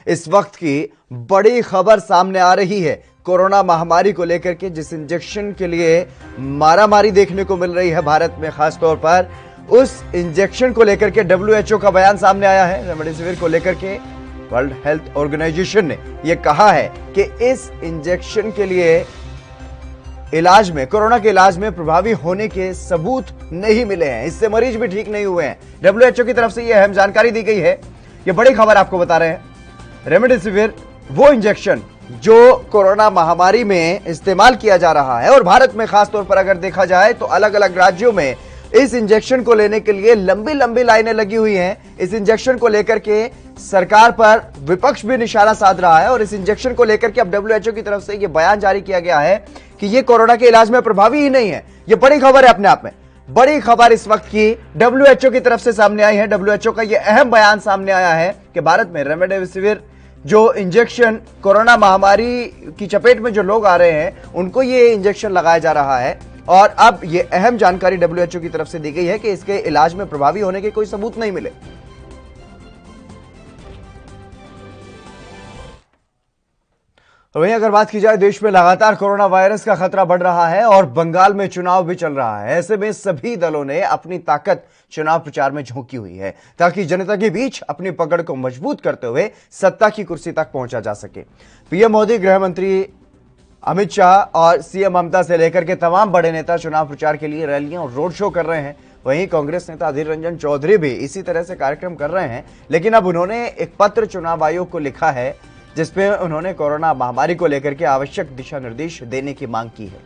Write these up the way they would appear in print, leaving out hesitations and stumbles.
इस वक्त की बड़ी खबर सामने आ रही है कोरोना महामारी को लेकर के, जिस इंजेक्शन के लिए मारामारी देखने को मिल रही है भारत में, खासतौर पर उस इंजेक्शन को लेकर के डब्ल्यूएचओ का बयान सामने आया है। रेमडेसिविर को लेकर के वर्ल्ड हेल्थ ऑर्गेनाइजेशन ने यह कहा है कि इस इंजेक्शन के लिए इलाज में, कोरोना के इलाज में प्रभावी होने के सबूत नहीं मिले हैं, इससे मरीज भी ठीक नहीं हुए हैं। डब्ल्यूएचओ की तरफ से यह अहम जानकारी दी गई है। यह बड़ी खबर आपको बता रहे हैं। रेमडेसिविर वो इंजेक्शन जो कोरोना महामारी में इस्तेमाल किया जा रहा है और भारत में खासतौर पर अगर देखा जाए तो अलग अलग राज्यों में इस इंजेक्शन को लेने के लिए लंबी लंबी लाइनें लगी हुई हैं। इस इंजेक्शन को लेकर के सरकार पर विपक्ष भी निशाना साध रहा है और इस इंजेक्शन को लेकर के अब डब्ल्यूएचओ की तरफ से यह बयान जारी किया गया है कि यह कोरोना के इलाज में प्रभावी ही नहीं है। यह बड़ी खबर है अपने आप में। बड़ी खबर इस वक्त की डब्ल्यूएचओ की तरफ से सामने आई है। डब्ल्यूएचओ का यह अहम बयान सामने आया है कि भारत में रेमडेसिविर जो इंजेक्शन, कोरोना महामारी की चपेट में जो लोग आ रहे हैं उनको ये इंजेक्शन लगाया जा रहा है और अब ये अहम जानकारी डब्ल्यूएचओ की तरफ से दी गई है कि इसके इलाज में प्रभावी होने के कोई सबूत नहीं मिले। वहीं अगर बात की जाए, देश में लगातार कोरोना वायरस का खतरा बढ़ रहा है और बंगाल में चुनाव भी चल रहा है। ऐसे में सभी दलों ने अपनी ताकत चुनाव प्रचार में झोंकी हुई है ताकि जनता के बीच अपनी पकड़ को मजबूत करते हुए सत्ता की कुर्सी तक पहुंचा जा सके। पीएम मोदी, गृह मंत्री अमित शाह और सीएम ममता से लेकर के तमाम बड़े नेता चुनाव प्रचार के लिए रैलियां और रोड शो कर रहे हैं। वहीं कांग्रेस नेता अधीर रंजन चौधरी भी इसी तरह से कार्यक्रम कर रहे हैं, लेकिन अब उन्होंने एक पत्र चुनाव आयोग को लिखा है जिसमें उन्होंने कोरोना महामारी को लेकर के आवश्यक दिशा निर्देश देने की मांग की है।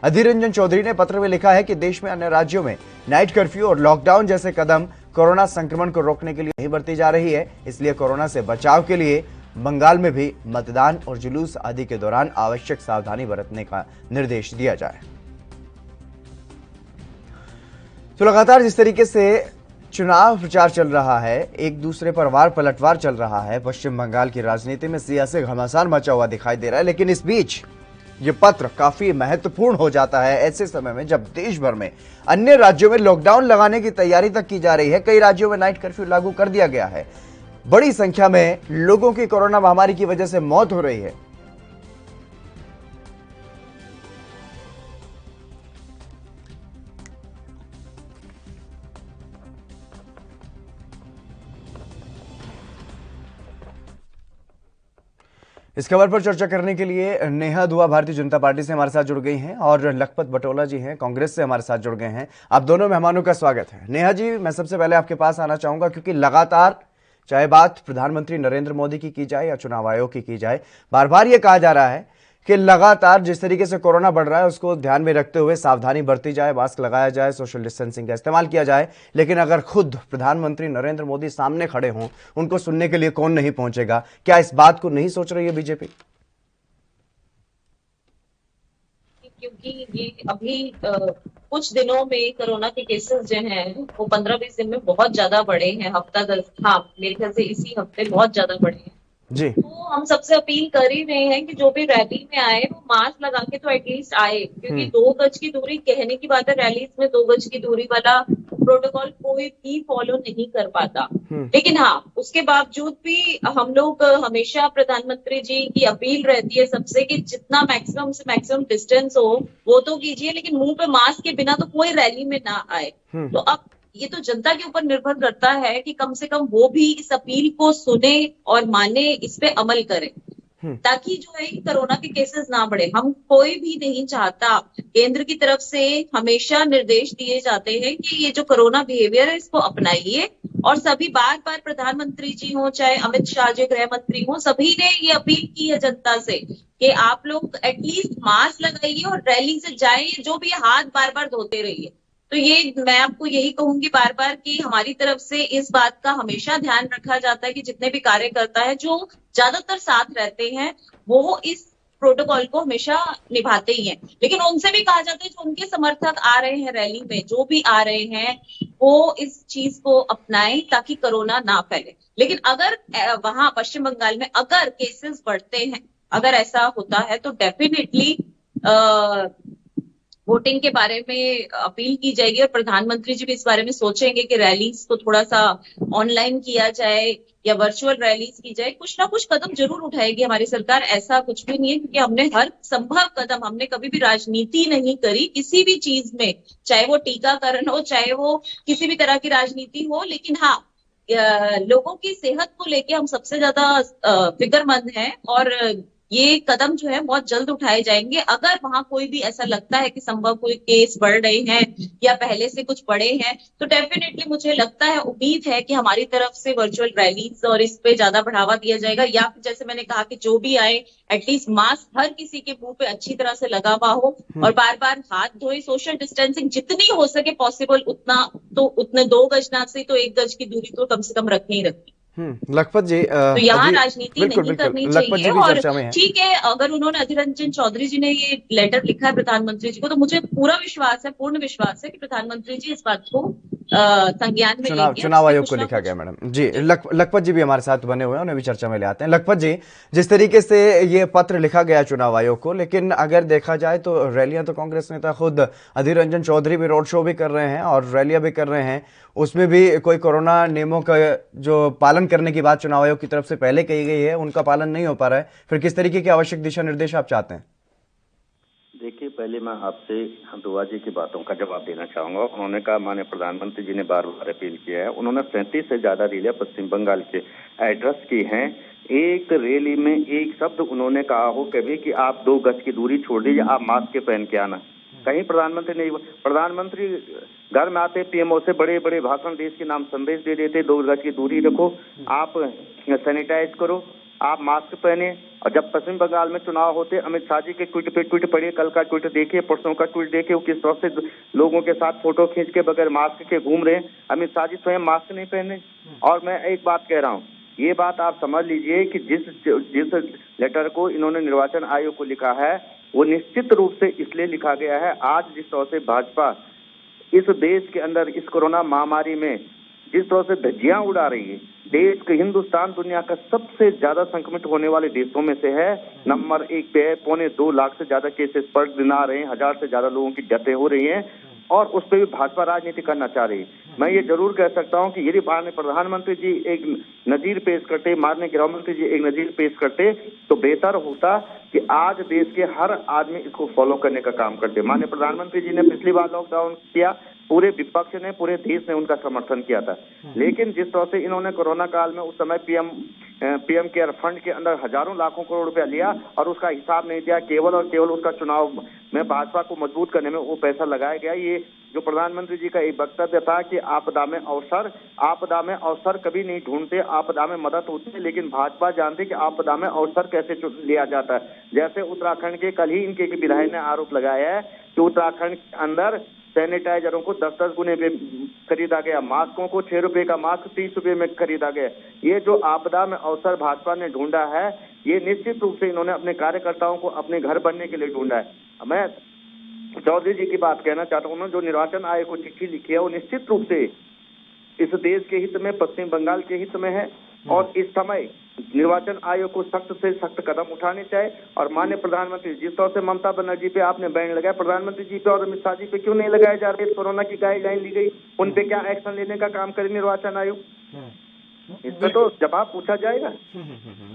अधीर रंजन चौधरी ने पत्र में लिखा है कि देश में अन्य राज्यों में नाइट कर्फ्यू और लॉकडाउन जैसे कदम कोरोना संक्रमण को रोकने के लिए नहीं बरती जा रही है, इसलिए कोरोना से बचाव के लिए बंगाल में भी मतदान और जुलूस आदि के दौरान आवश्यक सावधानी बरतने का निर्देश दिया जाए। तो लगातार जिस तरीके से चुनाव प्रचार चल रहा है, एक दूसरे पर वार पलटवार चल रहा है, पश्चिम बंगाल की राजनीति में सियासी घमासान मचा हुआ दिखाई दे रहा है, लेकिन इस बीच ये पत्र काफी महत्वपूर्ण हो जाता है ऐसे समय में जब देश भर में अन्य राज्यों में लॉकडाउन लगाने की तैयारी तक की जा रही है। कई राज्यों में नाइट कर्फ्यू लागू कर दिया गया है। बड़ी संख्या में लोगों की कोरोना महामारी की वजह से मौत हो रही है। इस खबर पर चर्चा करने के लिए नेहा दुआ भारतीय जनता पार्टी से हमारे साथ जुड़ गई हैं और लखपत बटोला जी हैं, कांग्रेस से हमारे साथ जुड़ गए हैं। आप दोनों मेहमानों का स्वागत है। नेहा जी, मैं सबसे पहले आपके पास आना चाहूंगा क्योंकि लगातार चाहे बात प्रधानमंत्री नरेंद्र मोदी की जाए या चुनाव आयोग की जाए, बार बार यह कहा जा रहा है कि लगातार जिस तरीके से कोरोना बढ़ रहा है उसको ध्यान में रखते हुए सावधानी बरती जाए, मास्क लगाया जाए, सोशल डिस्टेंसिंग का इस्तेमाल किया जाए। लेकिन अगर खुद प्रधानमंत्री नरेंद्र मोदी सामने खड़े हों, उनको सुनने के लिए कौन नहीं पहुंचेगा? क्या इस बात को नहीं सोच रही है बीजेपी? क्योंकि ये अभी कुछ दिनों में कोरोना के केसेस जो हैं वो 15-20 दिन में बहुत ज्यादा बढ़े हैं। हफ्ता 10, हाँ मेरे ख्याल से इसी हफ्ते बहुत ज्यादा बढ़े हैं जी। तो हम सबसे अपील कर ही रहे हैं कि जो भी रैली में आए वो मास्क लगा के तो एटलीस्ट आए, क्योंकि 2 गज की दूरी कहने की बात है, रैलीज में 2 गज की दूरी वाला प्रोटोकॉल कोई भी फॉलो नहीं कर पाता। लेकिन हाँ, उसके बावजूद भी हम लोग हमेशा प्रधानमंत्री जी की अपील रहती है सबसे कि जितना मैक्सिमम से मैक्सिमम डिस्टेंस हो वो तो कीजिए, लेकिन मुंह पे मास्क के बिना तो कोई रैली में ना आए। तो अब ये तो जनता के ऊपर निर्भर करता है कि कम से कम वो भी इस अपील को सुने और माने, इस पे अमल करें, ताकि जो है कोरोना के केसेस ना बढ़े। हम कोई भी नहीं चाहता, केंद्र की तरफ से हमेशा निर्देश दिए जाते हैं कि ये जो कोरोना बिहेवियर है इसको अपनाइए, और सभी बार बार प्रधानमंत्री जी हो चाहे अमित शाह जी गृह मंत्री हो, सभी ने ये अपील की है जनता से कि आप लोग एटलीस्ट मास्क लगाइए और रैली से जाइए, जो भी हाथ बार बार धोते रहिए। तो ये मैं आपको यही कहूंगी बार बार कि हमारी तरफ से इस बात का हमेशा ध्यान रखा जाता है कि जितने भी कार्यकर्ता है जो ज्यादातर साथ रहते हैं वो इस प्रोटोकॉल को हमेशा निभाते ही हैं। लेकिन उनसे भी कहा जाता है जो उनके समर्थक आ रहे हैं रैली में, जो भी आ रहे हैं वो इस चीज को अपनाएं ताकि कोरोना ना फैले। लेकिन अगर वहां पश्चिम बंगाल में अगर केसेस बढ़ते हैं, अगर ऐसा होता है तो डेफिनेटली वोटिंग के बारे में अपील की जाएगी और प्रधानमंत्री जी भी इस बारे में सोचेंगे कि रैलीज को थोड़ा सा ऑनलाइन किया जाए या वर्चुअल रैलीज की जाए। कुछ ना कुछ कदम जरूर उठाएगी हमारी सरकार, ऐसा कुछ भी नहीं है, क्योंकि हमने हर संभव कदम, हमने कभी भी राजनीति नहीं करी किसी भी चीज में, चाहे वो टीकाकरण हो, चाहे वो किसी भी तरह की राजनीति हो। लेकिन हाँ, लोगों की सेहत को लेके हम सबसे ज्यादा फिक्रमंद हैं और ये कदम जो है बहुत जल्द उठाए जाएंगे। अगर वहां कोई भी ऐसा लगता है कि संभव कोई केस बढ़ रहे हैं या पहले से कुछ बढ़े हैं, तो डेफिनेटली मुझे लगता है, उम्मीद है कि हमारी तरफ से वर्चुअल रैलीज और इस पे ज्यादा बढ़ावा दिया जाएगा, या फिर जैसे मैंने कहा कि जो भी आए एटलीस्ट मास्क हर किसी के मुंह पे अच्छी तरह से लगा हुआ हो और बार बार हाथ धोए, सोशल डिस्टेंसिंग जितनी हो सके पॉसिबल उतना, तो उतने 2 गज ना सही तो 1 गज की दूरी तो कम से कम रखें ही रखें। लखपत जी तो यहाँ अभी राजनीति बिल्कुल नहीं बिल्कुल करनी लखपत जी चाहिए। भी और चर्चा में है। ठीक है, अगर उन्होंने अधीर रंजन चौधरी जी ने ये लेटर लिखा है प्रधानमंत्री जी को, तो मुझे पूरा विश्वास है, पूर्ण विश्वास है कि प्रधानमंत्री जी इस बात को संज्ञान में लेंगे और चुनाव इसमें आयोग कुछ को ना लिखा कुछ गया मैडम जी। जरूर। लखपत जी भी हमारे साथ बने हुए हैं, उन्हें भी चर्चा में ले आते हैं। लखपत जी, जिस तरीके से ये पत्र लिखा गया चुनाव आयोग को, लेकिन अगर देखा जाए तो रैलियां तो कांग्रेस नेता खुद अधीर रंजन चौधरी भी रोड शो भी कर रहे हैं और रैलियां भी कर रहे हैं, उसमें भी कोई कोरोना नियमों का जो पालन करने की बात चुनाव आयोग की तरफ से पहले कही गई है उनका पालन नहीं हो पा रहा है। फिर किस तरीके के आवश्यक दिशा निर्देश आप चाहते हैं? देखिए, पहले मैं आपसे दुआ जी की बातों का जवाब देना चाहूंगा। उन्होंने कहा, माननीय प्रधानमंत्री जी ने बार बार अपील किया है, उन्होंने 37 से ज्यादा रैलियां पश्चिम बंगाल के एड्रेस की हैं। एक रैली में एक शब्द उन्होंने कहा हो कभी कि आप 2 गज की दूरी छोड़ दीजिए, आप मास्क के पहन के आना, कहीं प्रधानमंत्री नहीं। प्रधानमंत्री घर में आते पीएमओ से बड़े बड़े भाषण, देश के नाम संदेश दे देते, 2 गज की दूरी रखो, आप सैनिटाइज करो, आप मास्क पहने। और जब पश्चिम बंगाल में चुनाव होते, अमित शाह जी के ट्वीट पे ट्वीट पढ़िए, कल का ट्वीट देखिए, परसों का ट्वीट देखिए, वो किस तरह से लोगों के साथ फोटो खींच के बगैर मास्क के घूम रहे हैं। अमित शाह जी स्वयं मास्क नहीं पहने। और मैं एक बात कह रहा हूँ, ये बात आप समझ लीजिए कि जिस लेटर को इन्होंने निर्वाचन आयोग को लिखा है, वो निश्चित रूप से इसलिए लिखा गया है, आज जिस तरह से भाजपा इस देश के अंदर इस कोरोना महामारी में जिस तरह से धज्जियां उड़ा रही है, देश के हिंदुस्तान दुनिया का सबसे ज्यादा संक्रमित होने वाले देशों में से है, नंबर 1 पे है। 2.25 लाख से ज्यादा केसेस पर दिन आ रहे हैं, 1000 से ज्यादा लोगों की डेथें हो रही हैं और उस पर भी भाजपा राजनीति करना चाह रही है। मैं ये जरूर कह सकता हूं कि यदि माननीय प्रधानमंत्री जी एक नजीर पेश करते, माननीय गृह मंत्री जी एक नजीर पेश करते, तो बेहतर होता कि आज देश के हर आदमी इसको फॉलो करने का काम करते। माननीय प्रधानमंत्री जी ने पिछली बार लॉकडाउन किया, पूरे विपक्ष ने, पूरे देश ने उनका समर्थन किया था। लेकिन जिस तरह से इन्होंने कोरोना काल में उस समय पीएम केयर फंड के अंदर हजारों लाखों करोड़ रुपया लिया और उसका हिसाब नहीं दिया, केवल और केवल उसका चुनाव में भाजपा को मजबूत करने में वो पैसा लगाया गया। ये जो प्रधानमंत्री जी का एक वक्तव्य था कि आपदा में अवसर कभी नहीं ढूंढते, आपदा में मदद होती है, लेकिन भाजपा जानती है कि आपदा में अवसर कैसे लिया जाता है। जैसे उत्तराखंड के कल ही इनके विधायक ने आरोप लगाया है कि उत्तराखंड के अंदर सैनिटाइजरों को 10-10 गुने में खरीदा गया, मास्कों को 6 रुपए का मास्क 30 रुपए में खरीदा गया। ये जो आपदा में अवसर भाजपा ने ढूंढा है, ये निश्चित रूप से इन्होंने अपने कार्यकर्ताओं को अपने घर बनने के लिए ढूंढा है। मैं चौधरी जी की बात कहना चाहता हूँ, उन्होंने जो निर्वाचन आयोग को चिट्ठी लिखी है वो निश्चित रूप से इस देश के हित में, पश्चिम बंगाल के हित में है और इस समय निर्वाचन आयोग को सख्त से सख्त कदम उठाने चाहिए। और माननीय प्रधानमंत्री जिस तरह से ममता बनर्जी पे आपने बैन लगाया, प्रधानमंत्री जी पे और अमित शाह जी पे क्यों नहीं लगाए जा रहे? कोरोना की गाइडलाइन ली गई, उन पे क्या एक्शन लेने का काम करे निर्वाचन आयोग? इस पर तो जवाब पूछा जाएगा।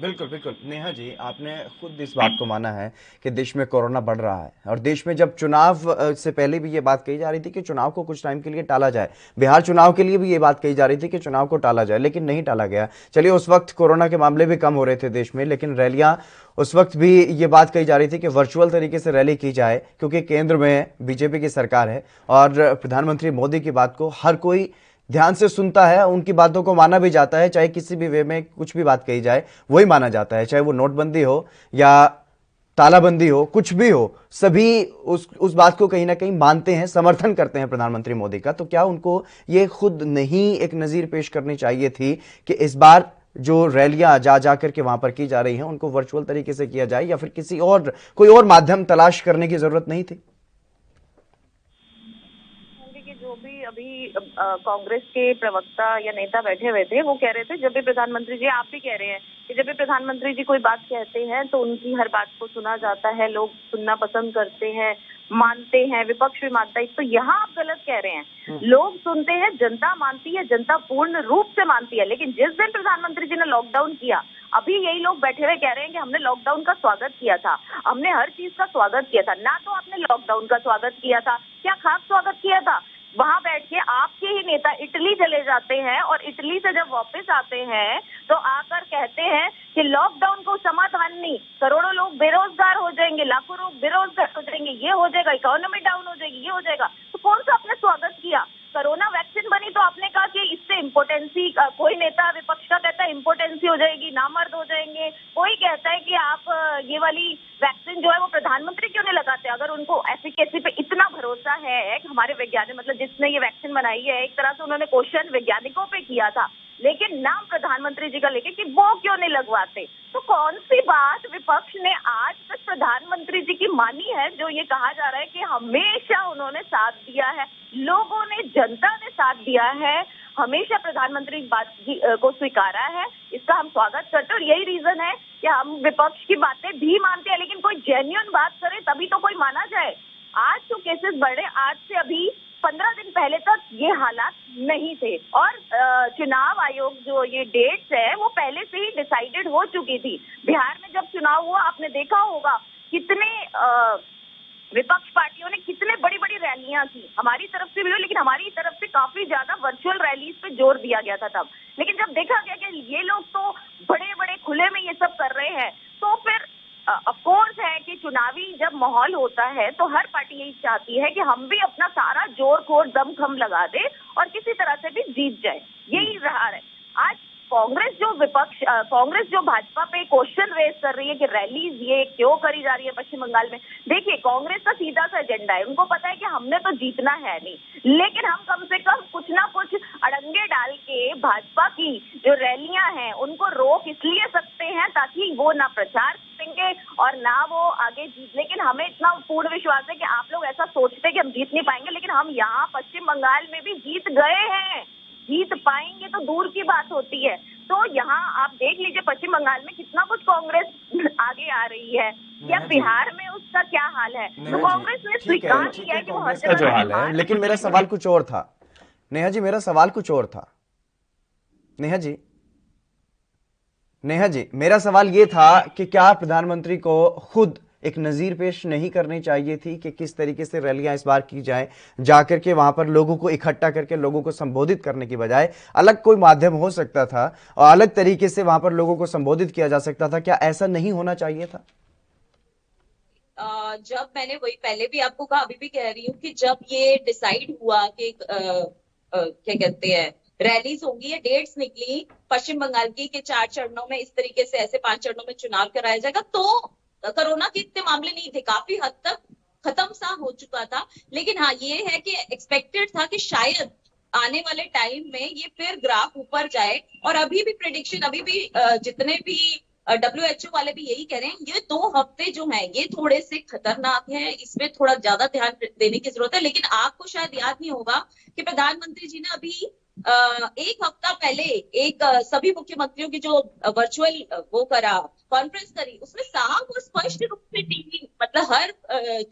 बिल्कुल बिल्कुल। नेहा जी, आपने खुद इस बात को माना है कि देश में कोरोना बढ़ रहा है और देश में जब चुनाव से पहले भी ये बात कही जा रही थी कि चुनाव को कुछ टाइम के लिए टाला जाए, बिहार चुनाव के लिए भी ये बात कही जा रही थी कि चुनाव को टाला जाए, लेकिन नहीं टाला गया। चलिए, उस वक्त कोरोना के मामले भी कम हो रहे थे देश में, लेकिन रैलियां उस वक्त भी ये बात कही जा रही थी कि वर्चुअल तरीके से रैली की जाए, क्योंकि केंद्र में बीजेपी की सरकार है और प्रधानमंत्री मोदी की बात को हर कोई ध्यान से सुनता है, उनकी बातों को माना भी जाता है, चाहे किसी भी वे में कुछ भी बात कही जाए वही माना जाता है, चाहे वो नोटबंदी हो या तालाबंदी हो, कुछ भी हो, सभी उस बात को कहीं ना कहीं मानते हैं, समर्थन करते हैं प्रधानमंत्री मोदी का। तो क्या उनको ये खुद नहीं एक नजीर पेश करनी चाहिए थी कि इस बार जो रैलियां जा करके वहां पर की जा रही हैं उनको वर्चुअल तरीके से किया जाए, या फिर किसी और कोई और माध्यम तलाश करने की जरूरत नहीं थी? जो भी अभी कांग्रेस के प्रवक्ता या नेता बैठे हुए थे, वो कह रहे थे, जब भी प्रधानमंत्री जी, आप भी कह रहे हैं कि जब भी प्रधानमंत्री जी कोई बात कहते हैं तो उनकी हर बात को सुना जाता है, लोग सुनना पसंद करते हैं, मानते हैं, विपक्ष भी मानता है। तो यहाँ आप गलत कह रहे हैं। लोग सुनते हैं, जनता मानती है, जनता पूर्ण रूप से मानती है। लेकिन जिस दिन प्रधानमंत्री जी ने लॉकडाउन किया, अभी यही लोग बैठे हुए कह रहे हैं कि हमने लॉकडाउन का स्वागत किया था, हमने हर चीज का स्वागत किया था। ना तो आपने लॉकडाउन का स्वागत किया था, क्या खास स्वागत किया था? वहां बैठ के आपके ही नेता इटली चले जाते हैं और इटली से जब वापस आते हैं तो आकर कहते हैं कि लॉकडाउन को समाधान नहीं, करोड़ों लोग बेरोजगार हो जाएंगे, लाखों लोग बेरोजगार हो जाएंगे, ये हो जाएगा, इकोनॉमी डाउन हो जाएगी, ये हो जाएगा। तो कौन सा आपने स्वागत किया? कोरोना वैक्सीन बनी तो आपने कहा कि इससे इम्पोर्टेंसी, कोई नेता विपक्ष का कहता है इम्पोर्टेंसी हो जाएगी, नामर्द हो जाएंगे, कोई कहता है कि आप ये वाली वैक्सीन जो है वो प्रधानमंत्री क्यों नहीं लगाते? अगर उनको एफिकेसी पे इतना भरोसा है कि हमारे वैज्ञानिक, मतलब जिसने ये वैक्सीन बनाई है, एक तरह से उन्होंने क्वेश्चन वैज्ञानिकों पे किया था, लेकिन नाम प्रधानमंत्री जी का लेके कि वो क्यों नहीं लगवाते। तो कौन सी बात विपक्ष ने आज तक प्रधानमंत्री जी की मानी है जो ये कहा जा रहा है कि हमेशा उन्होंने साथ दिया है, लोगों ने, जनता ने साथ दिया है, हमेशा प्रधानमंत्री बात को स्वीकारा है, इसका हम स्वागत करते हैं। और यही रीजन है कि हम विपक्ष की बातें भी मानते हैं, लेकिन कोई जेन्युइन बात करे तभी तो कोई माना जाए। आज तो केसेस बढ़े, आज से अभी 15 दिन पहले तक ये हालात नहीं थे। और चुनाव आयोग जो ये डेट्स है वो पहले से ही डिसाइडेड हो चुकी थी। बिहार में जब चुनाव हुआ, आपने देखा होगा कितने विपक्ष पार्टियों ने कितने बड़ी बड़ी रैलियां की, हमारी तरफ से भी हुई, लेकिन हमारी तरफ से काफी ज्यादा वर्चुअल रैलीज पे जोर दिया गया था तब। लेकिन जब देखा गया कि ये लोग तो बड़े बड़े खुले में ये सब कर रहे हैं, तो फिर अफकोर्स है कि चुनावी जब माहौल होता है तो हर पार्टी यही चाहती है कि हम भी अपना सारा जोर खोर दमखम लगा दे और किसी तरह से भी जीत जाए। यही रहा है। आज कांग्रेस जो भाजपा पे क्वेश्चन रेज कर रही है कि रैलीज ये क्यों करी जा रही है पश्चिम बंगाल में, देखिए कांग्रेस का सीधा सा एजेंडा है, उनको पता है कि हमने तो जीतना है नहीं, लेकिन हम कम से कम कुछ ना कुछ अड़ंगे डाल के भाजपा की जो रैलियां हैं उनको रोक इसलिए सकते हैं ताकि वो ना प्रचार करेंगे और ना वो आगे जीत। लेकिन हमें इतना पूर्ण विश्वास है कि आप लोग ऐसा सोचते हैं कि हम जीत नहीं पाएंगे, लेकिन हम यहाँ पश्चिम बंगाल में भी जीत गए हैं, जीत पाएंगे तो दूर की बात होती है। तो यहाँ आप देख लीजिए पश्चिम बंगाल में कितना कुछ कांग्रेस आगे आ रही है, या बिहार में उसका क्या हाल है। तो कांग्रेस ने स्वीकार किया है कि वो हर जगह जो हाल है। लेकिन मेरा सवाल कुछ और था नेहा जी, मेरा सवाल कुछ और था नेहा जी, मेरा सवाल ये था कि क्या प्रधानमंत्री को खुद एक नजीर पेश नहीं करनी चाहिए थी कि किस तरीके से रैलियां इस बार की जाए, जाकर के वहां पर लोगों को इकट्ठा करके लोगों को संबोधित करने की बजाय अलग कोई माध्यम हो सकता था और अलग तरीके से वहां पर लोगों को संबोधित किया जा सकता था? क्या ऐसा नहीं होना चाहिए था? जब मैंने वही पहले भी आपको कहा, अभी भी कह रही हूँ कि जब ये डिसाइड हुआ कि क्या कहते हैं रैलीज होंगी या डेट्स निकली पश्चिम बंगाल की कि 4 चरणों में इस तरीके से ऐसे 5 चरणों में चुनाव कराया जाएगा, तो कोरोना के इतने मामले नहीं थे, काफी हद तक खत्म सा हो चुका था। लेकिन हाँ ये है कि एक्सपेक्टेड था कि शायद आने वाले टाइम में ये फिर ग्राफ ऊपर जाए। और अभी भी प्रेडिक्शन, अभी भी जितने भी WHO वाले भी यही कह रहे हैं, ये 2 हफ्ते जो हैं ये थोड़े से खतरनाक हैं, इसमें थोड़ा ज्यादा ध्यान देने की जरूरत है। लेकिन आपको शायद याद नहीं होगा कि प्रधानमंत्री जी ने अभी 1 हफ्ता पहले एक सभी मुख्यमंत्रियों की जो वर्चुअल वो करा कॉन्फ्रेंस करी, उसमें साफ और स्पष्ट रूप से टीवी, मतलब हर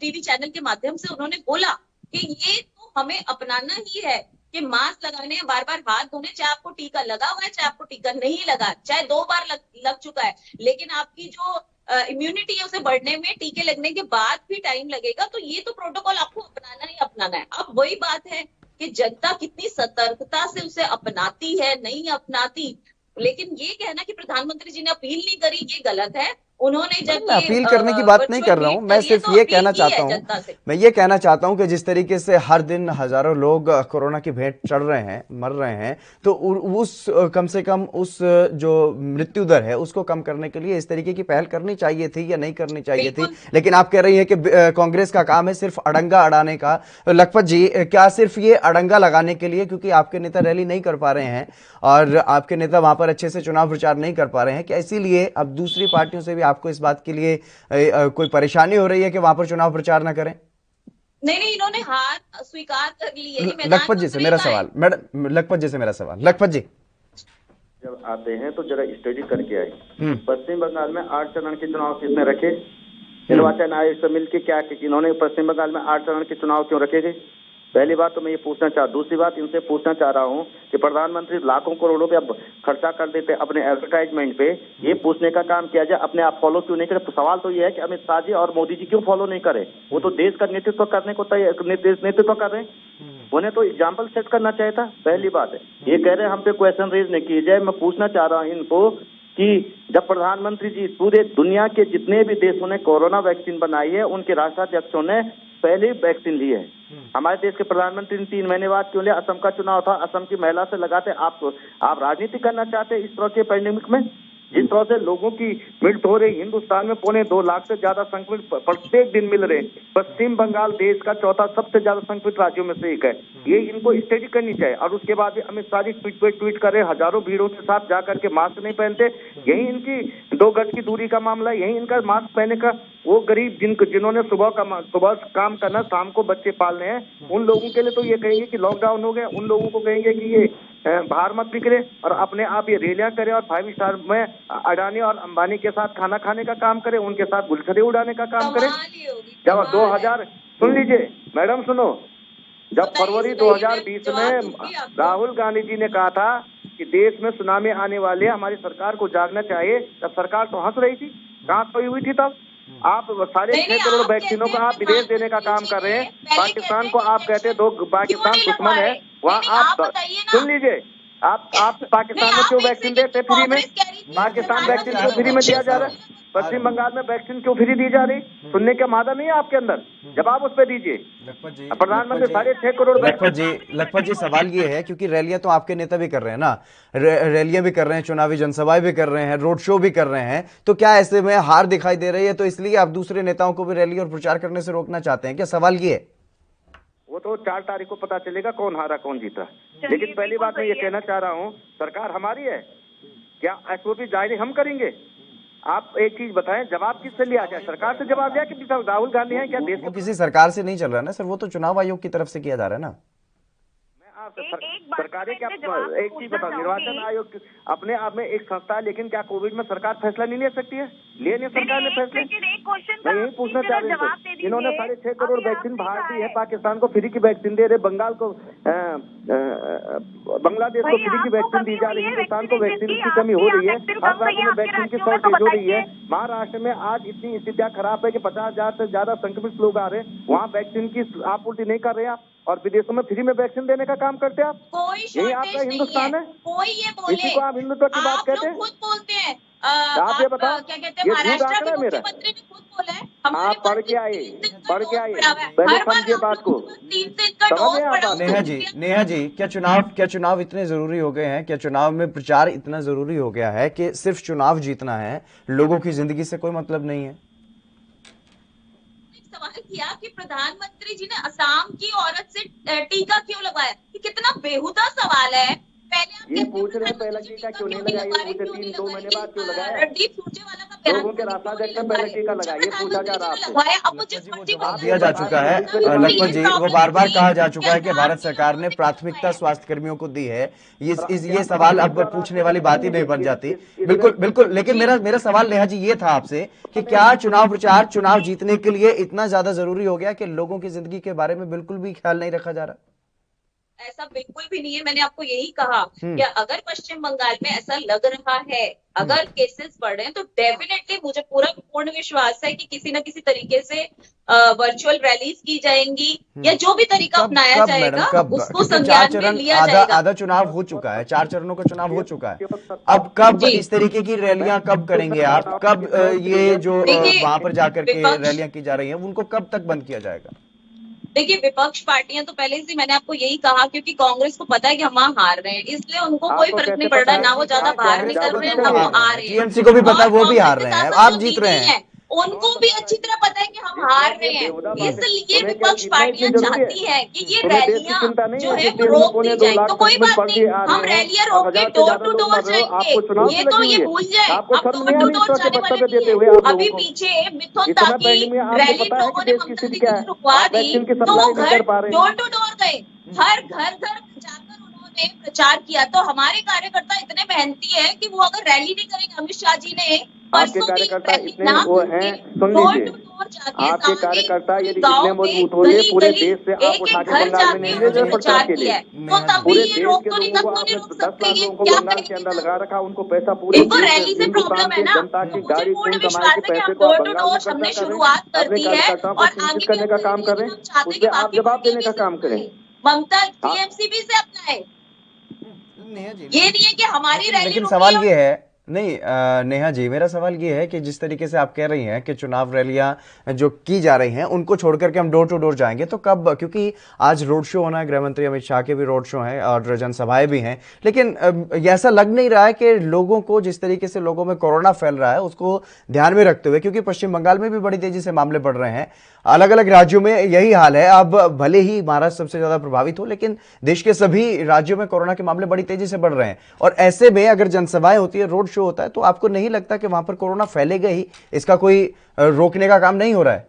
टीवी चैनल के माध्यम से उन्होंने बोला कि ये तो हमें अपनाना ही है कि मास्क लगाने हैं, बार बार हाथ धोने, चाहे आपको टीका लगा हुआ है चाहे आपको टीका नहीं लगा, चाहे 2 बार लग चुका है, लेकिन आपकी जो इम्यूनिटी है उसे बढ़ने में टीके लगने के बाद भी टाइम लगेगा। तो ये तो प्रोटोकॉल आपको अपनाना ही अपनाना है। अब वही बात है कि जनता कितनी सतर्कता से उसे अपनाती है, नहीं अपनाती। लेकिन ये कहना कि प्रधानमंत्री जी ने अपील नहीं करी, ये गलत है। उन्होंने जब मैं अपील करने की बात नहीं कर रहा हूं, मैं सिर्फ ये कहना चाहता हूं, मैं ये कहना चाहता हूं कि जिस तरीके से हर दिन हजारों लोग कोरोना की भेंट चढ़ रहे हैं, मर रहे हैं, तो उस कम से कम उस जो मृत्यु दर है उसको कम करने के लिए इस तरीके की पहल करनी चाहिए थी या नहीं करनी चाहिए थी? लेकिन आप कह रही हैं कि कांग्रेस का काम है सिर्फ अड़ंगा अड़ाने का। लखपत जी, क्या सिर्फ ये अड़ंगा लगाने के लिए, क्योंकि आपके नेता रैली नहीं कर पा रहे हैं और आपके नेता वहां पर अच्छे से चुनाव प्रचार नहीं कर पा रहे हैं, क्या इसीलिए अब दूसरी पार्टियों से भी आपको इस बात के लिए कोई परेशानी हो रही है कि वहां पर चुनाव प्रचार ना करें? नहीं, इन्होंने हार स्वीकार कर ली है। लखपत जी से मेरा सवाल, मैडम लखपत जी से मेरा सवाल, लखपत जी जब आते हैं तो जरा स्टडी करके आए। पश्चिम बंगाल में 8 चरण के चुनाव किसने रखे? निर्वाचन आयोग से मिलकर क्या इन्होंने पश्चिम बंगाल में 8 चरण के चुनाव क्यों रखे गए? पहली बात तो मैं ये पूछना दूसरी बात इनसे पूछना चाह रहा हूँ कि प्रधानमंत्री लाखों करोड़ों रुपया खर्चा कर देते अपने एडवर्टाइजमेंट पे, ये पूछने का काम किया जाए अपने आप फॉलो क्यों नहीं करे? तो सवाल तो ये है कि अमित शाह जी और मोदी जी क्यों फॉलो नहीं करे? वो तो देश का नेतृत्व करने को नेतृत्व कर रहे हैं, उन्हें तो एग्जाम्पल सेट करना चाहिए था। पहली बात है, ये कह रहे हैं हम पे क्वेश्चन रेज नहीं किए जाए। मैं पूछना चाह रहा हूँ इनको कि जब प्रधानमंत्री जी पूरे दुनिया के जितने भी देशों ने कोरोना वैक्सीन बनाई है उनके राष्ट्राध्यक्षों ने पहले वैक्सीन ली है। हमारे देश के प्रधानमंत्री ने 3 महीने बाद क्यों लिया? असम का चुनाव था, असम की महिला से लगाते। आप राजनीति करना चाहते इस तरह के पैंडेमिक में? जिस तरह से लोगों की मृत्यु हो रही, हिंदुस्तान में 2.25 लाख से ज्यादा संक्रमित प्रत्येक दिन मिल रहे। पश्चिम बंगाल देश का चौथा सबसे ज्यादा संक्रमित राज्यों में से एक है। ये इनको स्टडी करनी चाहिए। और उसके बाद भी अमित शाह जी ट्वीट करे, हजारों भीड़ों के साथ जाकर के मास्क नहीं पहनते। यही इनकी 2 गज की दूरी का मामला है, यही इनका मास्क पहनने का। वो गरीब जिन्होंने सुबह काम करना, शाम को बच्चे पालने हैं, उन लोगों के लिए तो ये कहेंगे कि लॉकडाउन हो गया, उन लोगों को कहेंगे कि ये बाहर मत निकले और अपने आप ये रैलियां करे और 5 स्टार में अडानी और अंबानी के साथ खाना खाने का काम करे, उनके साथ गुलछड़े उड़ाने का काम करे। जब 2000 सुन लीजिए मैडम, सुनो, जब फरवरी 2020 में राहुल गांधी जी ने कहा था कि देश में सुनामी आने वाले, हमारी सरकार को जागना चाहिए, तब सरकार तो हंस रही थी, कहाँ सोई हुई थी तब? आप 6.5 करोड़ वैक्सीनों का आप विदेश देने का काम कर रहे हैं। पाकिस्तान को आप कहते हैं पाकिस्तान दुश्मन है, वहाँ आप सुन लीजिए, आप पाकिस्तान में क्यों वैक्सीन देते फ्री में? पाकिस्तान वैक्सीन क्यों फ्री में दिया जा रहा है? पश्चिम बंगाल में वैक्सीन क्यों फ्री दी जा रही? सुनने का मादा नहीं है आपके अंदर? जवाब उस पर दीजिए। प्रधानमंत्री 6.5 करोड़। लखपत जी सवाल ये है, क्योंकि रैलियां तो आपके नेता भी कर रहे हैं ना, रैलियां भी कर रहे हैं, चुनावी जनसभाएं भी कर रहे हैं, रोड शो भी कर रहे हैं, तो क्या ऐसे में हार दिखाई दे रही है तो इसलिए आप दूसरे नेताओं को भी रैली और प्रचार करने से रोकना चाहते हैं क्या? सवाल ये है। वो तो 4 तारीख को पता चलेगा कौन हारा कौन जीता। लेकिन पहली बात मैं ये कहना चाह रहा हूँ, सरकार हमारी है, क्या एसओपी जारी हम करेंगे? आप एक चीज बताएं, जवाब किससे लिया जाए? सरकार से जवाब लिया कि राहुल गांधी है क्या? देश वो किसी सरकार से नहीं चल रहा है ना सर, वो तो चुनाव आयोग की तरफ से किया जा रहा है ना। सरकारें क्या, एक चीज बताओ, निर्वाचन आयोग अपने आप में एक संस्था है, लेकिन क्या कोविड में सरकार फैसला नहीं ले सकती है? ले नहीं सरकार ने फैसले? मैं यही पूछना चाह रही हूँ, इन्होंने 6.5 करोड़ वैक्सीन बाहर दी है, पाकिस्तान को फ्री की वैक्सीन दे रहे, बंगाल को बांग्लादेश को फ्री की वैक्सीन दी जा रही है, हिंदुस्तान को वैक्सीन की कमी हो रही है, हर राज्य में वैक्सीन की शॉर्टेज हो रही है। महाराष्ट्र में आज इतनी स्थितियां खराब है कि 50,000 से ज्यादा संक्रमित लोग आ रहे हैं, वहाँ वैक्सीन की आपूर्ति नहीं कर रहे आप, और विदेशों में फ्री में वैक्सीन देने का काम करते हैं आप। कोई आपका हिंदुस्तान है, कोई ये बोले, इसी को आप हिंदुत्व की बात कहते हैं? खुद बोलते हैं। आप ये बताओ, क्या कहते हैं, महाराष्ट्र के मुख्यमंत्री ने खुद बोला है, आप पढ़ के आए, पहले समझिए बात को। नेहा जी, क्या चुनाव इतने जरूरी हो गए हैं? क्या चुनाव में प्रचार इतना जरूरी हो गया है कि सिर्फ चुनाव जीतना है, लोगों की जिंदगी से कोई मतलब नहीं है? सवाल किया कि प्रधानमंत्री जी ने असम की औरत से टीका क्यों लगाया, ये कितना बेहुदा सवाल है। पहले आप ये पूछ रहे हैं पहले टीका क्यों नहीं लगाया, पूछे 3-2 महीने बाद क्यों लगाया? रणदीप सुरजेवाला का बयान, लोगों के राष्ट्राध्यक्ष ने पहले टीका लगाया, ये पूछा जा रहा है। जवाब दिया जा चुका है लखपत जी, वो बार बार कहा जा चुका है कि भारत सरकार ने प्राथमिकता स्वास्थ्य कर्मियों को दी है। ये सवाल अब पूछने वाली बात ही नहीं बन जाती। बिल्कुल बिल्कुल, लेकिन मेरा सवाल नेहा जी ये था आपसे कि क्या चुनाव प्रचार, चुनाव जीतने के लिए इतना ज्यादा जरूरी हो गया कि लोगों की जिंदगी के बारे में बिल्कुल भी ख्याल नहीं रखा जा रहा? ऐसा बिल्कुल भी नहीं है। मैंने आपको यही कहा कि अगर पश्चिम बंगाल में ऐसा लग रहा है, अगर केसेस बढ़ रहे हैं, तो डेफिनेटली मुझे पूर्ण विश्वास है कि किसी न किसी तरीके से वर्चुअल रैलीज की जाएंगी या जो भी तरीका अपनाया जाएगा उसको संज्ञान में लिया जाएगा। आधा चुनाव हो चुका है, 4 चरणों का चुनाव हो चुका है, अब कब इस तरीके की रैलियां कब करेंगे आप? कब ये जो वहां पर जाकर के रैलियां की जा रही हैं उनको कब तक बंद किया जाएगा? देखिए, विपक्ष पार्टियां तो पहले से, मैंने आपको यही कहा, क्योंकि कांग्रेस को पता है कि हम वहाँ हार रहे हैं, इसलिए उनको कोई फर्क नहीं पड़ रहा, ना वो ज्यादा बाहर निकल रहे हैं, ना वो आ रहे हैं। टीएमसी को भी पता है वो भी हार रहे हैं, आप जीत रहे हैं। उनको भी अच्छी तरह पता है कि हम हार रहे हैं, इसलिए विपक्ष पार्टियां चाहती हैं कि ये रैलियां जो है वो रोक दी जाए। तो कोई बात नहीं, हम रैलियां रोक के डोर टू डोर जाएंगे, ये तो ये भूल जाए, अब तो डोर टू डोर जाने वाले नहीं है। अभी पीछे मिथुन ताकि रैली लोगों ने ममता दीदी को रुकवा दी, तो वो घर डोर टू डोर गए, हर घर जाकर उन्होंने में प्रचार किया, तो हमारे कार्यकर्ता इतने मेहनती है कि वो अगर रैली नहीं करेंगे, अमित शाह जी ने आपके कार्यकर्ता इतने वो हैं, सुन लीजिए, आपके कार्यकर्ता यदि इतने मजबूत हो, ये पूरे देश से आप उठा के बंगाल में नहीं ले जाए प्रचार के लिए, पूरे देश के लोगों को आपने 10 लाख लोगों को बंगाल के अंदर लगा रखा, उनको पैसा पूरे हिंदुस्तान की जनता की गाड़ी खून कमाए के पैसे को आप बंगाल में खर्चा कर रहे हैं, अपने कार्यकर्ताओं को सूचित करने का काम कर रहे हैं, उस पर आप जवाब देने का काम करें। ममता टीएमसीबी से अपनाए, ये नहीं है कि हमारी रैली, लेकिन सवाल ये है, नहीं नेहा जी, मेरा सवाल ये है कि जिस तरीके से आप कह रही हैं कि चुनाव रैलियां जो की जा रही हैं उनको छोड़ करके हम डोर टू डोर जाएंगे, तो कब, क्योंकि आज रोड शो होना है, गृह मंत्री अमित शाह के भी रोड शो हैं और जनसभाएं भी हैं, लेकिन ऐसा लग नहीं रहा है कि लोगों को, जिस तरीके से लोगों में कोरोना फैल रहा है उसको ध्यान में रखते हुए, क्योंकि पश्चिम बंगाल में भी बड़ी तेजी से मामले बढ़ रहे हैं, अलग अलग राज्यों में यही हाल है। अब भले ही महाराष्ट्र सबसे ज्यादा प्रभावित हो, लेकिन देश के सभी राज्यों में कोरोना के मामले बड़ी तेजी से बढ़ रहे हैं, और ऐसे में अगर जनसभाएं होती है, रोड शो होता है, तो आपको नहीं लगता कि वहां पर कोरोना फैलेगा ही? इसका कोई रोकने का काम नहीं हो रहा है?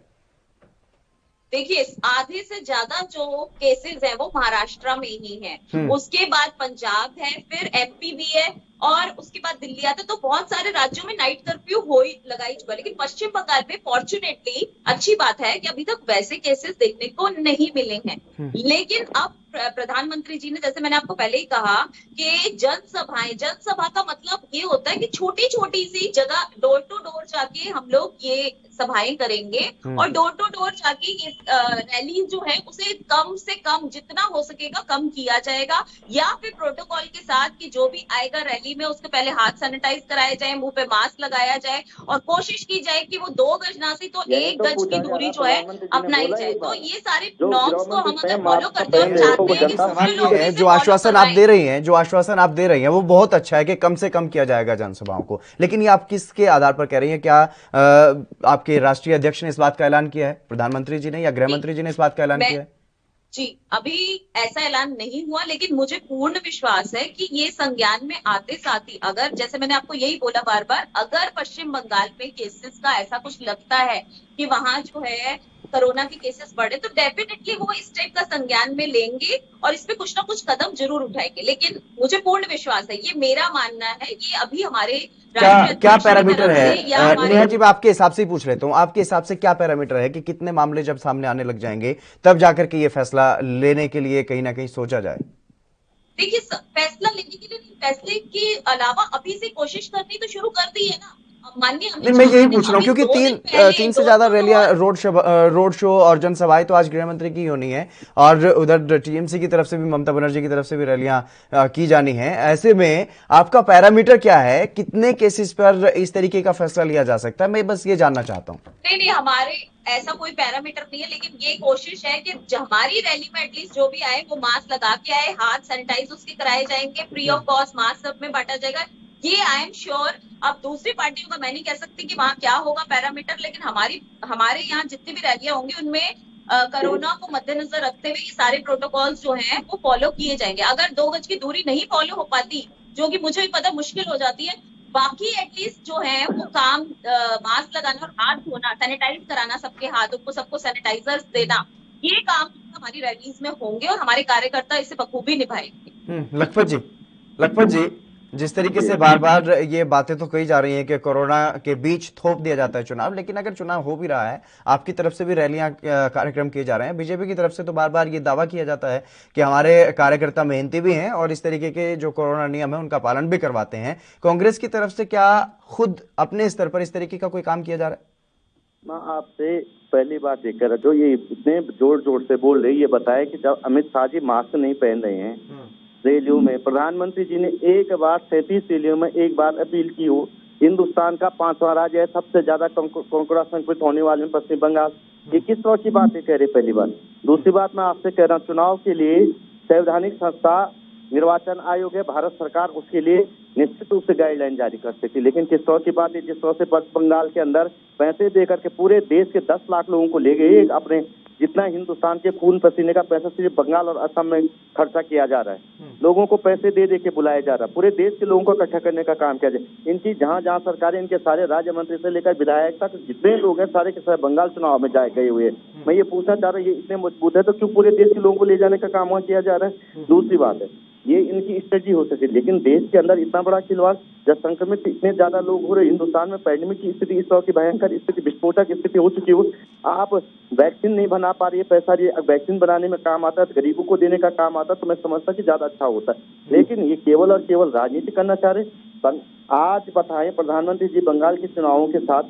देखिए, आधे से ज्यादा जो केसेस है वो महाराष्ट्र में ही है, उसके बाद पंजाब है, फिर एमपी भी है, और उसके बाद दिल्ली आता है। तो बहुत सारे राज्यों में नाइट कर्फ्यू हो ही लगाई चुका, लेकिन पश्चिम बंगाल में फॉर्चुनेटली अच्छी बात है कि अभी तक वैसे केसेस देखने को नहीं मिले हैं। लेकिन अब प्रधानमंत्री जी ने, जैसे मैंने आपको पहले ही कहा कि जनसभा का मतलब ये होता है कि छोटी छोटी सी जगह डोर टू डोर जाके हम लोग ये सभाएं करेंगे, और डोर टू डोर जाके ये रैली जो है उसे कम से कम जितना हो सकेगा कम किया जाएगा, या फिर प्रोटोकॉल के साथ कि जो भी आएगा रैली में उसके पहले हाथ सैनिटाइज कराया जाए, मुंह पे मास्क लगाया जाए, और कोशिश की जाए कि वो 2 गज ना सही तो 1 गज की दूरी जो है अपनाई जाए। तो ये सारे नॉर्म्स को हम अगर फॉलो करते हैं, सवाल ये है, जो आश्वासन आप दे रही हैं वो बहुत अच्छा है कि कम से कम किया जाएगा जनसभाओं को, लेकिन ये आप किसके आधार पर कह रही हैं? क्या आपके राष्ट्रीय अध्यक्ष ने इस बात का ऐलान किया है, प्रधानमंत्री जी ने, या गृह मंत्री जी ने इस बात का ऐलान किया है? जी, अभी ऐसा ऐलान नहीं हुआ, लेकिन मुझे पूर्ण विश्वास है कि ये संज्ञान में आते साथ ही, अगर, जैसे मैंने आपको यही बोला बार बार, अगर पश्चिम बंगाल में केसेस का ऐसा कुछ लगता है कि वहां जो है कोरोना के केसेस बढ़े, तो डेफिनेटली वो इस टाइप का संज्ञान में लेंगे और इस पे कुछ ना कुछ कदम जरूर उठाएंगे। लेकिन मुझे पूर्ण विश्वास है, ये मेरा मानना है, ये अभी हमारे क्या पैरामीटर है? नेहा जी, मैं आपके हिसाब से ही पूछ लेता हूँ, आपके हिसाब से क्या पैरामीटर है कि कितने मामले जब सामने आने लग जाएंगे तब जाकर के ये फैसला लेने के लिए कहीं ना कहीं सोचा जाए? देखिए, फैसला लेने के लिए नहीं, फैसले के अलावा अभी से कोशिश करनी तो शुरू कर दी है ना। नहीं, मैं यही पूछ रहा हूँ क्योंकि तीन से ज्यादा रैलियां, रोड शो और जनसभाएं तो आज गृह मंत्री की होनी है, और उधर टीएमसी की तरफ से भी, ममता बनर्जी की तरफ से भी रैलियां की जानी है। ऐसे में आपका पैरामीटर क्या है? कितने केसेस पर इस तरीके का फैसला लिया जा सकता है? मैं बस ये जानना चाहता हूँ। नहीं, हमारे ऐसा कोई पैरामीटर नहीं है, लेकिन ये कोशिश है कि हमारी रैली में एटलीस्ट जो भी आए वो मास्क लगा के आए, हाथ सैनिटाइज उसके कराए जाएंगे, फ्री ऑफ कॉस्ट मास्क सब में बांटा जाएगा। ये आई एम श्योर। अब दूसरी पार्टियों का मैं नहीं कह सकती कि वहां क्या होगा पैरामीटर, लेकिन हमारे यहाँ जितनी भी रैलियां होंगी उनमें कोरोना को मद्देनजर रखते हुए ये सारे प्रोटोकॉल्स जो हैं वो फॉलो किए जाएंगे। अगर 2 गज की दूरी नहीं फॉलो हो पाती, जो कि मुझे भी पता मुश्किल हो जाती है, बाकी एटलीस्ट जो है वो काम, मास्क लगाना और हाथ धोना, सैनिटाइज कराना सबके हाथों को, सबको सैनिटाइजर्स देना, ये काम हमारी रैलीज में होंगे और हमारे कार्यकर्ता इसे बखूबी निभाएंगे। लखपत जी, जिस तरीके से बार बार ये बातें तो कही जा रही हैं कि कोरोना के बीच थोप दिया जाता है चुनाव, लेकिन अगर चुनाव हो भी रहा है, आपकी तरफ से भी रैलियां, कार्यक्रम किए जा रहे हैं, बीजेपी की तरफ से तो बार बार ये दावा किया जाता है कि हमारे कार्यकर्ता मेहनती भी हैं और इस तरीके के जो कोरोना नियम है उनका पालन भी करवाते हैं। कांग्रेस की तरफ से क्या खुद अपने स्तर पर इस तरीके का कोई काम किया जा रहा है? मैं आपसे पहली बात ये कर, जो ये इतने जोर जोर से बोल रही, ये बताया कि जब अमित शाह जी मास्क नहीं पहन रहे हैं रैलियों में, प्रधानमंत्री जी ने एक बार 37 रैलियों में एक बार अपील की हो, हिंदुस्तान का 5वां राज्य है, सबसे ज्यादा कोरोना संक्रमित होने वाले में पश्चिम बंगाल, ये किस तरह की बातें कह रहे? पहली बात। दूसरी बात मैं आपसे कह रहा हूँ, चुनाव के लिए संवैधानिक संस्था निर्वाचन आयोग है, भारत सरकार उसके लिए निश्चित रूप से गाइडलाइन जारी कर सकती है, लेकिन किस तरह की बात है, जिस तरह से पश्चिम बंगाल के अंदर पैसे देकर के पूरे देश के 10 लाख लोगों को ले गए, अपने जितना हिंदुस्तान के खून पसीने का पैसा सिर्फ बंगाल और असम में खर्चा किया जा रहा है, लोगों को पैसे दे के बुलाया जा रहा है, पूरे देश के लोगों को इकट्ठा करने का काम किया जाए। इनकी जहां जहां सरकारें, इनके सारे राज्य मंत्री से लेकर विधायक तक जितने लोग हैं सारे के सारे बंगाल चुनाव में गए हुए हैं। मैं ये पूछना चाह रहा हूँ, ये इतने मजबूत है तो क्यों पूरे देश के लोगों को ले जाने का काम वहाँ किया जा रहा है? दूसरी बात है, ये इनकी स्ट्रेटजी हो सके। लेकिन देश के अंदर इतना बड़ा खिलवाड़, जब संक्रमित इतने ज्यादा लोग हो रहे, हिंदुस्तान में पैंडेमिक की स्थिति, इस तरह की भयंकर स्थिति, विस्फोटक स्थिति हो चुकी हो, आप वैक्सीन नहीं बना पा रही है, पैसा ये वैक्सीन बनाने में काम आता है, गरीबों को देने का काम आता, तो मैं समझता कि ज्यादा अच्छा होता है। लेकिन ये केवल और केवल राजनीति करना चाह रहे। आज बताएं, प्रधानमंत्री जी बंगाल के चुनावों के साथ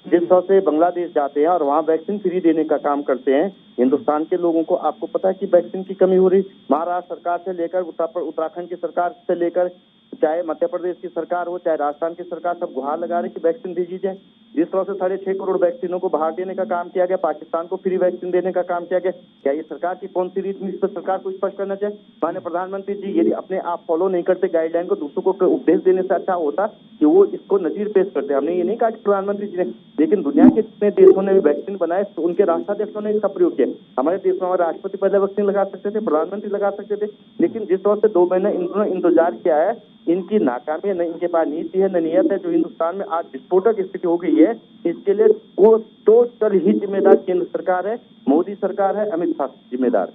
जिस तरह से बांग्लादेश जाते हैं और वहाँ वैक्सीन फ्री देने का काम करते हैं हिंदुस्तान के लोगों को, आपको पता है कि वैक्सीन की कमी हो रही। महाराष्ट्र सरकार से लेकर उत्तराखंड की सरकार से लेकर चाहे मध्य प्रदेश की सरकार हो, चाहे राजस्थान की सरकार, सब गुहार लगा रहे कि वैक्सीन भेजी जाए। जिस तरह से 6.5 करोड़ वैक्सीनों को बाहर देने का काम किया गया, पाकिस्तान को फ्री वैक्सीन देने का काम किया गया, क्या ये सरकार की कौन सी रीति? इस पर सरकार को स्पष्ट करना चाहिए। माननीय प्रधानमंत्री जी यदि अपने आप फॉलो नहीं करते गाइडलाइन को, दूसरों को उपदेश देने से अच्छा होता कि वो इसको नजीर पेश करते। हमने ये नहीं कहा कि प्रधानमंत्री जी ने, लेकिन दुनिया के जितने देशों ने भी वैक्सीन बनाए तो उनके राष्ट्राध्यक्षों ने इसका प्रयोग किया। हमारे देश में हमारे राष्ट्रपति पहले वैक्सीन लगा सकते थे, प्रधानमंत्री लगा सकते थे, लेकिन जिस तरह से 2 महीने इन्होंने इंतजार किया है, इनकी नाकामी है, न इनके पास नीति है, न नियत है। जो हिंदुस्तान में आज विस्फोटक स्थिति हो गई है, इसके लिए वो टोटल ही जिम्मेदार केंद्र सरकार है, मोदी सरकार है, अमित शाह जिम्मेदार।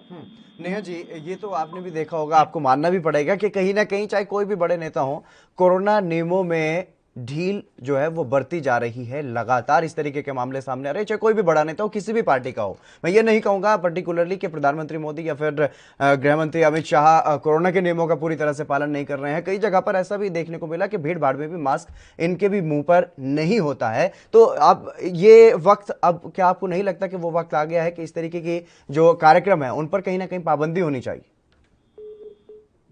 नेहा जी, ये तो आपने भी देखा होगा, आपको मानना भी पड़ेगा कि कहीं ना कहीं चाहे कोई भी बड़े नेता हो, कोरोना नियमों में ढील जो है वो बढ़ती जा रही है। लगातार इस तरीके के मामले सामने आ रहे हैं, चाहे कोई भी बड़ा नेता हो, किसी भी पार्टी का हो। मैं ये नहीं कहूंगा पर्टिकुलरली कि प्रधानमंत्री मोदी या फिर गृह मंत्री अमित शाह कोरोना के नियमों का पूरी तरह से पालन नहीं कर रहे हैं। कई जगह पर ऐसा भी देखने को मिला कि भीड़ भाड़ में भी मास्क इनके भी मुंह पर नहीं होता है। तो अब ये वक्त, अब क्या आपको नहीं लगता कि वो वक्त आ गया है कि इस तरीके की जो कार्यक्रम है उन पर कहीं ना कहीं पाबंदी होनी चाहिए?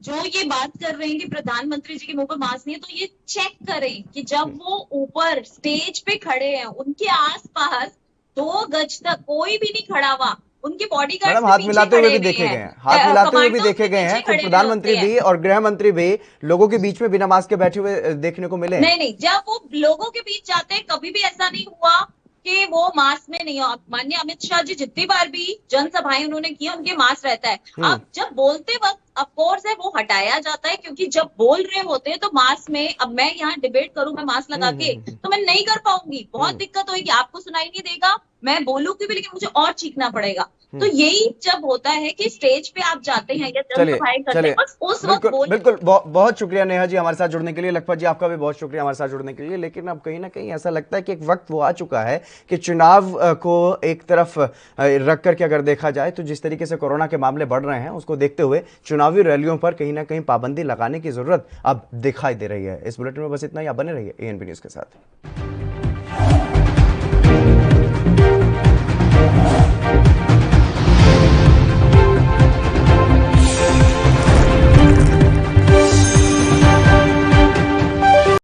जो ये बात कर रहे हैं कि प्रधानमंत्री जी के मुंह पर मास्क नहीं है, तो ये चेक करें कि जब वो ऊपर स्टेज पे खड़े हैं, उनके आसपास 2 गज तक कोई भी नहीं खड़ा हुआ, उनके बॉडीगार्ड मैडम हाथ मिलाते हुए भी देखे गए हैं, हाथ मिलाते हुए भी देखे गए हैं। खुद प्रधानमंत्री भी और गृह मंत्री भी लोगों के बीच में बिना मास्क के बैठे हुए देखने को मिले। नहीं, जब वो लोगों के बीच जाते हैं कभी भी ऐसा नहीं हुआ कि वो मास्क में नहीं हो। माननीय अमित शाह जी जितनी बार भी जनसभाएं उन्होंने की, उनके मास्क रहता है। अब जब बोलते वक्त ऑफकोर्स है वो हटाया जाता है, क्योंकि जब बोल रहे होते हैं तो मास्क में, अब मैं यहाँ डिबेट करूं मैं मास्क लगा के तो मैं नहीं कर पाऊंगी, बहुत दिक्कत होगी, आपको सुनाई नहीं देगा, मैं बोलूंगी भी लेकिन मुझे और चीखना पड़ेगा। तो यही जब होता है कि स्टेज पे आप जाते हैं या जनसभाएं करते हैं, बस उस वक्त बिल्कुल बहुत शुक्रिया नेहा जी हमारे साथ जुड़ने के लिए। लखपत जी आपका भी बहुत शुक्रिया हमारे साथ जुड़ने के लिए। लेकिन अब कहीं ना कहीं ऐसा लगता है कि एक वक्त वो आ चुका है कि चुनाव को एक तरफ रख करके अगर देखा जाए तो जिस तरीके से कोरोना के मामले बढ़ रहे हैं उसको देखते हुए चुनावी रैलियों पर कहीं ना कहीं पाबंदी लगाने की जरूरत अब दिखाई दे रही है। इस बुलेटिन में बस इतना ही, आप बने रहिए एएनपी न्यूज के साथ।